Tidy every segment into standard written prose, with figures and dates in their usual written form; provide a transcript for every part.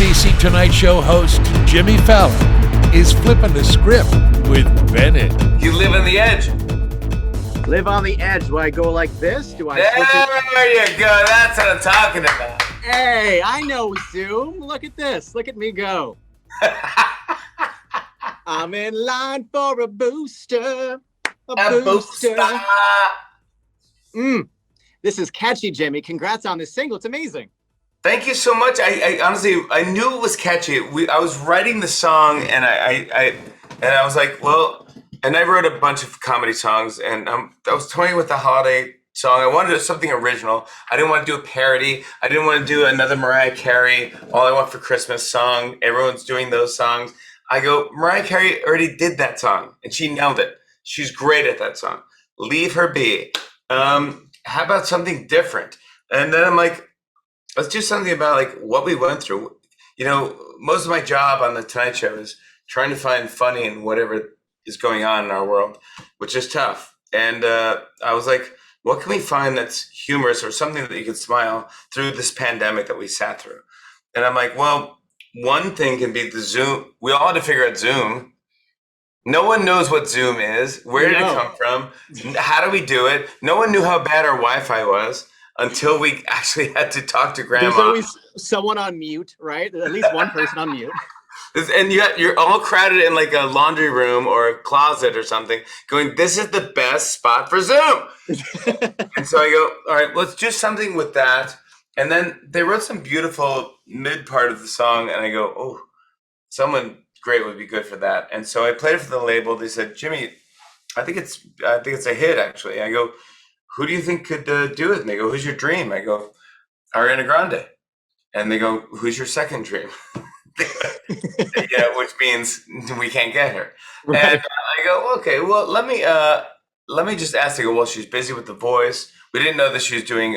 ABC Tonight Show host Jimmy Fallon is flipping the script with Bennett. You live on the edge. Live on the edge. Do I go like this? Do I switch it? There you go. That's what I'm talking about. Hey, I know Zoom. Look at this. Look at me go. I'm in line for a booster. A booster. This is catchy, Jimmy. Congrats on this single. It's amazing. Thank you so much. I honestly, I knew it was catchy. I was writing the song, and I was like, well, and I wrote a bunch of comedy songs, and I was toying with the holiday song. I wanted something original. I didn't want to do a parody. I didn't want to do another Mariah Carey, All I Want for Christmas song. Everyone's doing those songs. I go, Mariah Carey already did that song, and she nailed it. She's great at that song. Leave her be. How about something different? And then I'm like, let's do something about like what we went through. You know, most of my job on the Tonight Show is trying to find funny in whatever is going on in our world, which is tough. And I was like, what can we find that's humorous or something that you can smile through this pandemic that we sat through? And I'm like, well, one thing can be the Zoom. We all had to figure out Zoom. No one knows what Zoom is. Where did it come from? How do we do it? No one knew how bad our Wi-Fi was until we actually had to talk to grandma. There's always someone on mute, right? At least one person on mute. And you're all crowded in like a laundry room or a closet or something going, this is the best spot for Zoom. And so I go, all right, let's do something with that. And then they wrote some beautiful mid part of the song. And I go, oh, someone great would be good for that. And so I played it for the label. They said, Jimmy, I think it's a hit, actually. I go, who do you think could do it? And they go, who's your dream? I go, Ariana Grande. And they go, who's your second dream? Which means we can't get her. Right. And I go, okay, well, let me just ask. They go, well, she's busy with The Voice. We didn't know that she was doing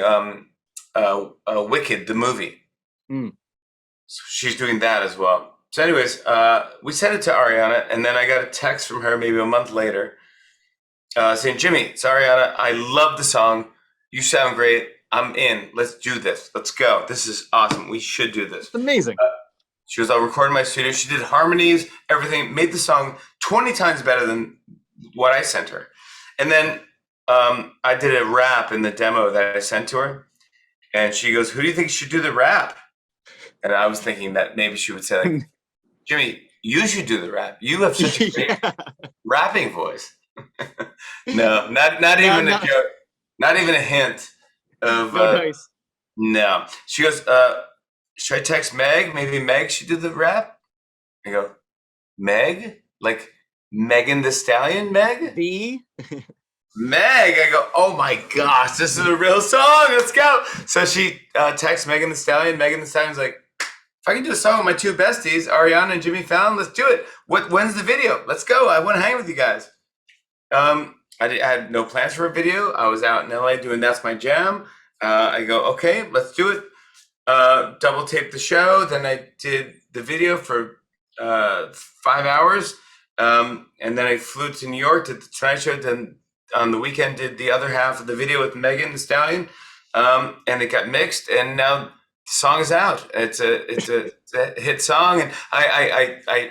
Wicked, the movie. So she's doing that as well. So anyways, we sent it to Ariana, and then I got a text from her maybe a month later saying, Jimmy, it's Ariana. I love the song. You sound great. I'm in. Let's do this. Let's go. This is awesome. We should do this. It's amazing. She was all recording in my studio. She did harmonies, everything, made the song 20 times better than what I sent her. And then I did a rap in the demo that I sent to her. And she goes, who do you think should do the rap? And I was thinking that maybe she would say, like, Jimmy, you should do the rap. You have such a great rapping voice. No, not even a joke. Not even a hint of nice. No. She goes, should I text Meg? Maybe Meg should do the rap? I go, Meg? Like Megan the Stallion, Meg? Meg. I go, oh my gosh, this is a real song. Let's go. So she texts Megan the Stallion. Megan the Stallion's like, if I can do a song with my two besties, Ariana and Jimmy Fallon, let's do it. When's the video? Let's go. I want to hang with you guys. I had no plans for a video. I was out in LA doing That's My Jam. I go, okay, let's do it. Double taped the show. Then I did the video for 5 hours. And then I flew to New York to the Tonight Show. Then on the weekend did the other half of the video with Megan the Stallion. And it got mixed. And now the song is out. It's a hit song. And I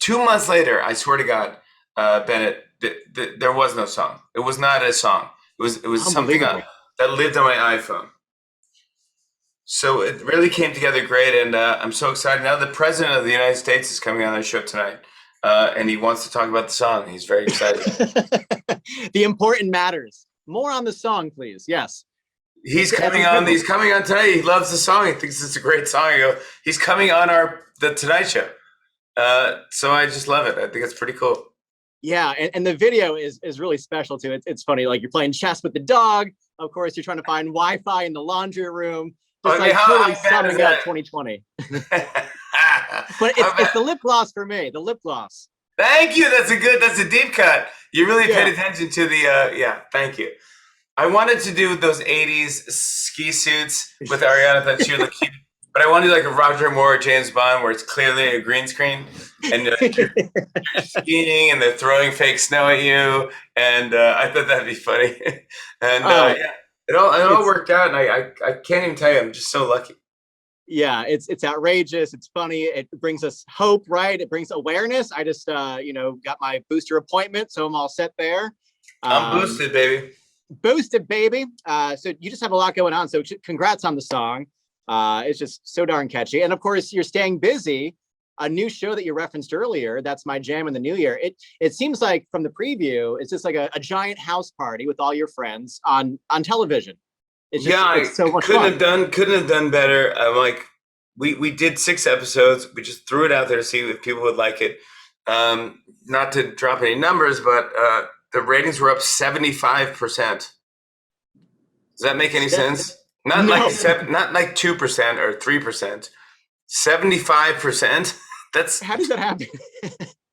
2 months later, I swear to God, Bennett, there was no song. It was not a song. It was something that lived on my iPhone. So it really came together great, and I'm so excited. Now the President of the United States is coming on our show tonight, and he wants to talk about the song. He's very excited. The important matters. More on the song, please. Yes. He's coming on tonight. He loves the song. He thinks it's a great song. He's coming on the Tonight Show. So I just love it. I think it's pretty cool. Yeah, and the video is really special too. It's funny, like you're playing chess with the dog. Of course, you're trying to find Wi-Fi in the laundry room. Just totally summing up 2020. But it's the lip gloss for me. The lip gloss. Thank you. That's a deep cut. You really paid attention to the thank you. I wanted to do those 80s ski suits with Ariana that she looked cute. But I want to do like a Roger Moore or James Bond where it's clearly a green screen and you're skiing and they're throwing fake snow at you. And I thought that'd be funny. And it all worked out. And I can't even tell you, I'm just so lucky. Yeah, it's outrageous. It's funny. It brings us hope, right? It brings awareness. I just got my booster appointment, so I'm all set there. I'm boosted, baby. Boosted, baby. So you just have a lot going on. So congrats on the song. It's just so darn catchy. And of course, you're staying busy. A new show that you referenced earlier, That's My Jam in the New Year. It seems like from the preview, it's just like a giant house party with all your friends on television. It's just it's so much fun. Couldn't have done better. I'm like, we did 6 episodes. We just threw it out there to see if people would like it. Not to drop any numbers, but the ratings were up 75%. Does that make any sense? Not like 2% or 3%. 75%. That's how does that happen?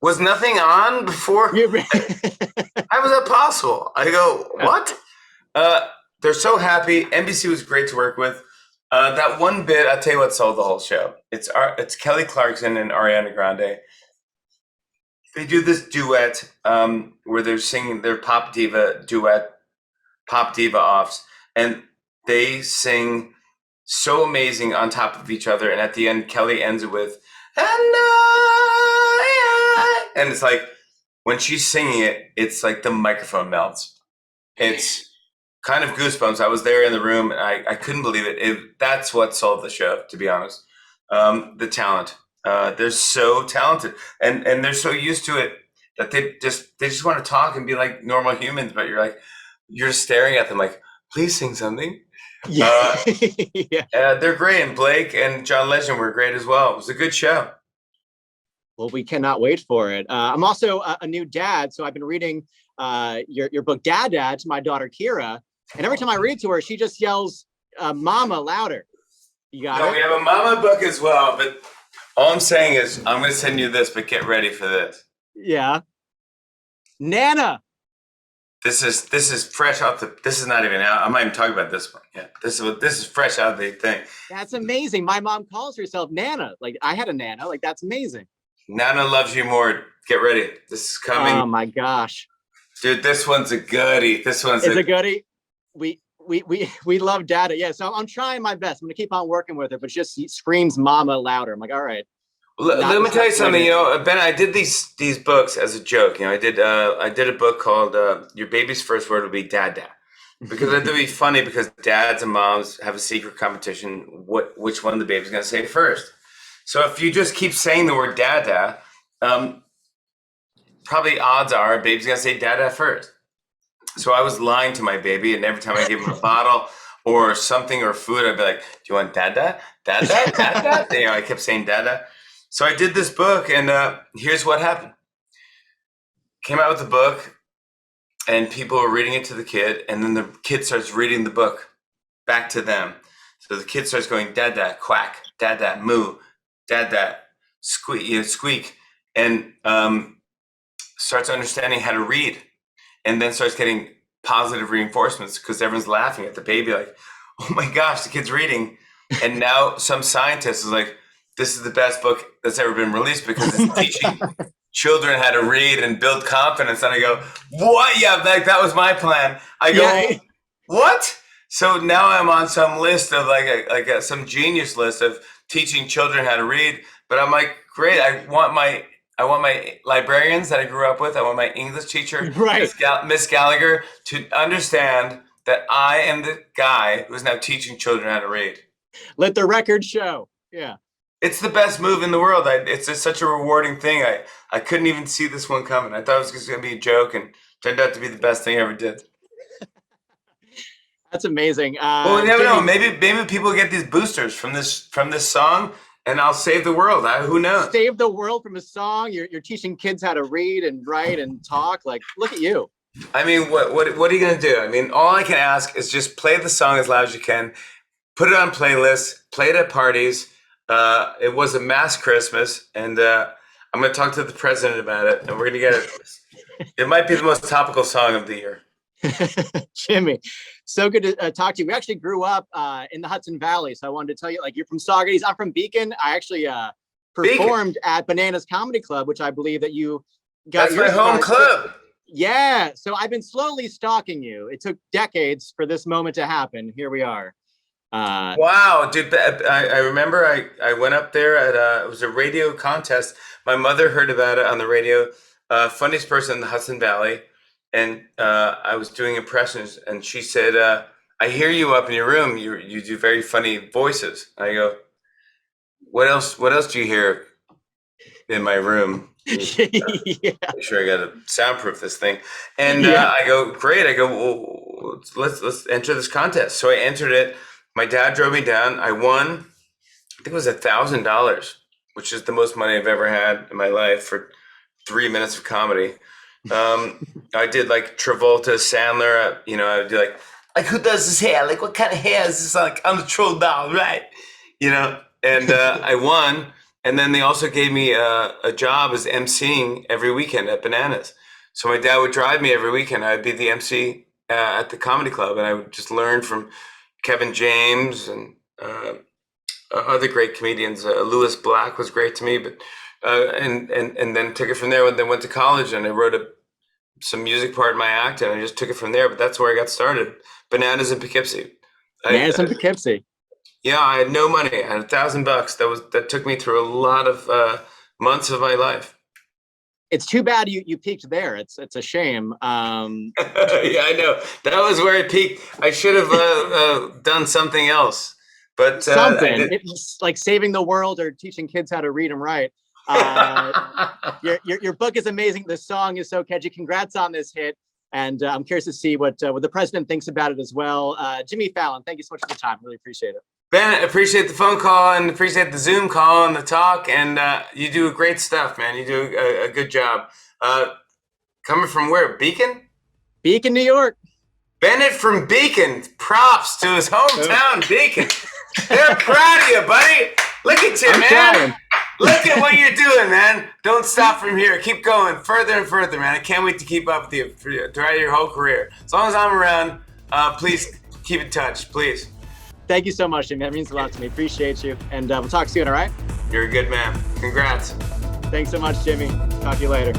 Was nothing on before? How was that possible? I go, what? They're so happy. NBC was great to work with. That one bit, I'll tell you what sold the whole show. It's Kelly Clarkson and Ariana Grande. They do this duet where they're singing their pop diva duet, pop diva offs, and they sing so amazing on top of each other. And at the end, Kelly ends it with, and it's like, when she's singing it, it's like the microphone melts. It's kind of goosebumps. I was there in the room and I couldn't believe it. That's what sold the show, to be honest. The talent. They're so talented and they're so used to it that they just want to talk and be like normal humans, but you're staring at them like, please sing something. Yeah. They're great. And Blake and John Legend were great as well. It was a good show. Well, we cannot wait for it. I'm also a new dad, so I've been reading your book, Dad, to my daughter, Kira. And every time I read to her, she just yells, Mama, louder. You got it? We have a Mama book as well, but all I'm saying is I'm going to send you this, but get ready for this. Yeah. Nana. This is fresh out this is not even out. I'm not even talking about this one. Yeah. This is fresh out of the thing. That's amazing. My mom calls herself Nana. Like, I had a Nana. Like, that's amazing. Nana loves you more. Get ready. This is coming. Oh my gosh. Dude, this one's a goodie. This one's a goodie. We love Dada. Yeah, so I'm trying my best. I'm gonna keep on working with her, but she just screams Mama louder. I'm like, all right. Let me tell you something. Ben, I did these books as a joke. I did a book called Your Baby's First Word Will Be Dada, because I thought it'd be funny because dads and moms have a secret competition. Which one the baby's gonna say first? So if you just keep saying the word Dada, probably odds are baby's gonna say Dada first. So I was lying to my baby, and every time I gave him a bottle or something or food, I'd be like, "Do you want Dada? Dada? Dada?" I kept saying Dada. So I did this book, and here's what happened. Came out with the book, and people were reading it to the kid, and then the kid starts reading the book back to them. So the kid starts going, Dada, quack, Dada, moo, Dada, squeak, squeak, and starts understanding how to read, and then starts getting positive reinforcements because everyone's laughing at the baby like, oh my gosh, the kid's reading. And now some scientist is like, this is the best book that's ever been released because it's teaching children how to read and build confidence. And I go, what? Yeah, that was my plan. I go, what? So now I'm on some list of some genius list of teaching children how to read. But I'm like, great. I want my librarians that I grew up with. I want my English teacher, Miss Gallagher, to understand that I am the guy who's now teaching children how to read. Let the record show. Yeah. It's the best move in the world. It's just such a rewarding thing. I couldn't even see this one coming. I thought it was just going to be a joke, and turned out to be the best thing I ever did. That's amazing. Well, you never know. Maybe people get these boosters from this song, and I'll save the world. Who knows? Save the world from a song. You're teaching kids how to read and write and talk. Like, look at you. I mean, what are you going to do? I mean, all I can ask is just play the song as loud as you can. Put it on playlists. Play it at parties. It was a mass Christmas, and I'm going to talk to the president about it, and we're going to get it. It might be the most topical song of the year. Jimmy, so good to talk to you. We actually grew up in the Hudson Valley, so I wanted to tell you, like, you're from Saugerties. I'm from Beacon. I actually performed at Bananas Comedy Club, which I believe that you got. That's my home club. Yeah, so I've been slowly stalking you. It took decades for this moment to happen. Here we are. Wow, dude! I remember I went up there at it was a radio contest. My mother heard about it on the radio. Funniest person in the Hudson Valley, and I was doing impressions, and she said, "I hear you up in your room. You do very funny voices." I go, "What else? What else do you hear in my room?" Yeah. Make sure I got to soundproof this thing. And Yeah. I go, great. I go, well, let's enter this contest. So I entered it. My dad drove me down. I won. I think it was $1,000, which is the most money I've ever had in my life for 3 minutes of comedy. I did like Travolta, Sandler. I would do like who does his hair? Like what kind of hair is this? Like I'm the troll doll, right? And I won. And then they also gave me a job as emceeing every weekend at Bananas. So my dad would drive me every weekend. I'd be the MC at the comedy club, and I would just learn from Kevin James and other great comedians. Lewis Black was great to me, but and then took it from there. Then went to college, and I wrote some music part in my act, and I just took it from there. But that's where I got started. Bananas in Poughkeepsie. Bananas in Poughkeepsie. Yeah, I had no money. I had $1,000. That took me through a lot of months of my life. It's too bad you peaked there. It's a shame. Yeah, I know. That was where it peaked. I should have done something else. But something. It's like saving the world or teaching kids how to read and write. Your book is amazing. The song is so catchy. Congrats on this hit. And I'm curious to see what the president thinks about it as well. Jimmy Fallon, thank you so much for the time. Really appreciate it. Bennett, appreciate the phone call and appreciate the Zoom call and the talk. And you do great stuff, man. You do a good job. Coming from where? Beacon? Beacon, New York. Bennett from Beacon. Props to his hometown, Beacon. They're proud of you, buddy. Look at you, man. Trying. Look at what you're doing, man. Don't stop from here. Keep going further and further, man. I can't wait to keep up with you throughout your whole career. As long as I'm around, please keep in touch, please. Thank you so much, Jimmy. That means a lot to me. Appreciate you. And we'll talk soon, all right? You're a good man. Congrats. Thanks so much, Jimmy. Talk to you later.